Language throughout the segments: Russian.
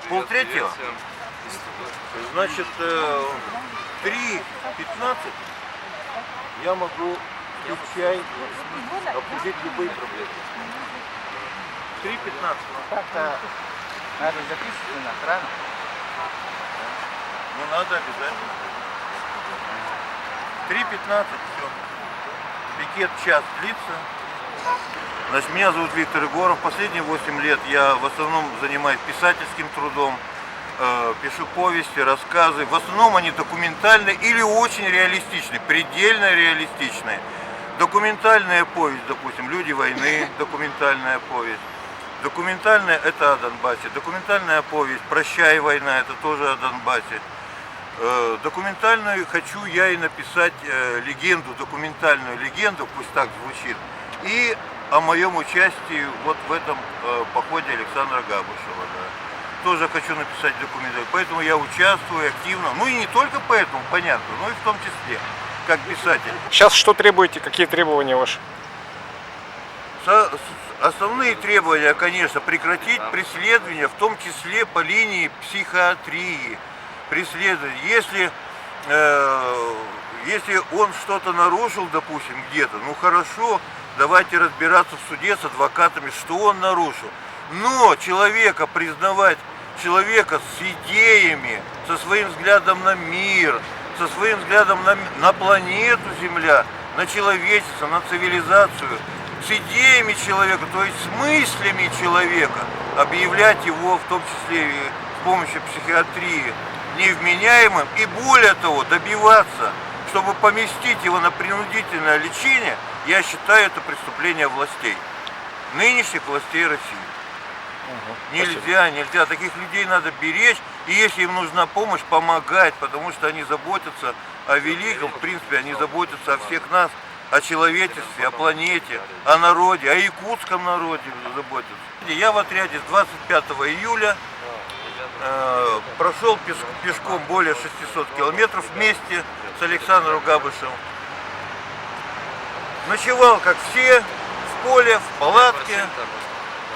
Полтретьего? Значит, 3:15 я могу пить чай, обсудить любые проблемы. 3:15. Так-то надо записывать на охрану. Ну надо обязательно. 3:15, все. Пикет час длится. Значит, меня зовут Виктор Егоров. Последние 8 лет я в основном занимаюсь писательским трудом. Пишу повести, рассказы. В основном они документальные или очень реалистичные, предельно реалистичные. Документальная повесть, допустим, «Люди войны», документальная повесть. Документальная – это о Донбассе. Документальная повесть «Прощай, война» – это тоже о Донбассе. Документальную хочу я и написать легенду, документальную легенду, пусть так звучит, и о моем участии вот в этом походе Александра Габышева. Да. Тоже хочу написать документальную, поэтому я участвую активно, ну и не только поэтому, понятно, но и в том числе, как писатель. Сейчас что требуете, какие требования ваши? Основные требования, конечно, прекратить преследование, в том числе по линии психиатрии. Преследование. Если он что-то нарушил, допустим, где-то, ну хорошо, давайте разбираться в суде с адвокатами, что он нарушил. Но человека признавать, человека с идеями, со своим взглядом на мир, со своим взглядом на планету Земля, на человечество, на цивилизацию, с идеями человека, то есть с мыслями человека, объявлять его в том числе и с помощью психиатрии невменяемым и более того добиваться, чтобы поместить его на принудительное лечение, я считаю это преступление властей, нынешних властей России. Нельзя, таких людей надо беречь, и если им нужна помощь, помогать, потому что они заботятся о великом, в принципе, они заботятся о всех нас, о человечестве, о планете, о народе, о якутском народе заботятся. Я в отряде с 25 июля прошел пешком более 600 километров вместе с Александром Габышевым. Ночевал, как все, в поле, в палатке.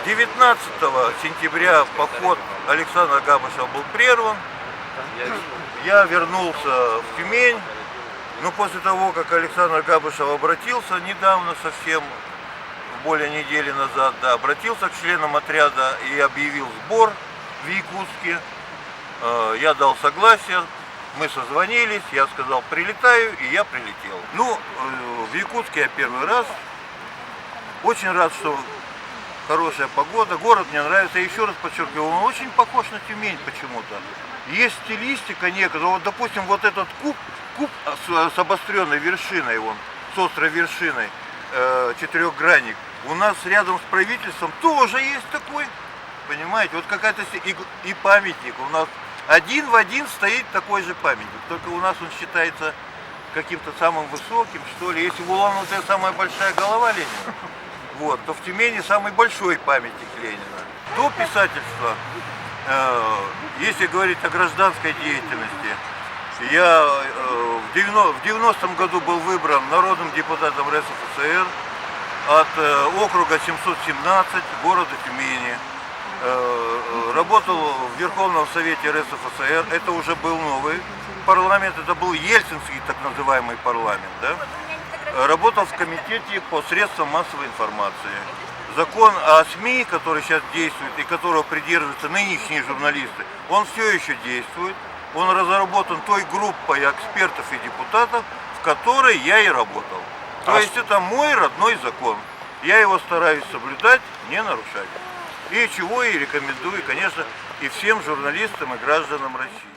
19 сентября поход Александра Габышева был прерван. Я вернулся в Тюмень. Но после того, как Александр Габышев обратился недавно, совсем более недели назад, да, обратился к членам отряда и объявил сбор в Якутске. Я дал согласие, мы созвонились, я сказал, прилетаю, и я прилетел. Ну, в Якутске я первый раз. Очень рад, что хорошая погода, город мне нравится. Я еще раз подчеркиваю, он очень похож на Тюмень почему-то. Есть стилистика некоторая, вот, допустим, вот этот куб с обостренной вершиной, с острой вершиной, четырехгранник, у нас рядом с правительством тоже есть такой, понимаете, вот какая-то и памятник, у нас один в один стоит такой же памятник, только у нас он считается каким-то самым высоким, что ли. Если в Улан-Удэ самая большая голова Ленина, вот, то в Тюмени самый большой памятник Ленина. До писательства, если говорить о гражданской деятельности, я в 90-м году был выбран народным депутатом РСФСР от округа 717 города Тюмени. Работал в Верховном Совете РСФСР, это уже был новый парламент, это был Ельцинский так называемый парламент. Да? Работал в комитете по средствам массовой информации. Закон о СМИ, который сейчас действует и которого придерживаются нынешние журналисты, он все еще действует. Он разработан той группой экспертов и депутатов, в которой я и работал. То есть это мой родной закон. Я его стараюсь соблюдать, не нарушать. И чего и рекомендую, конечно, и всем журналистам и гражданам России.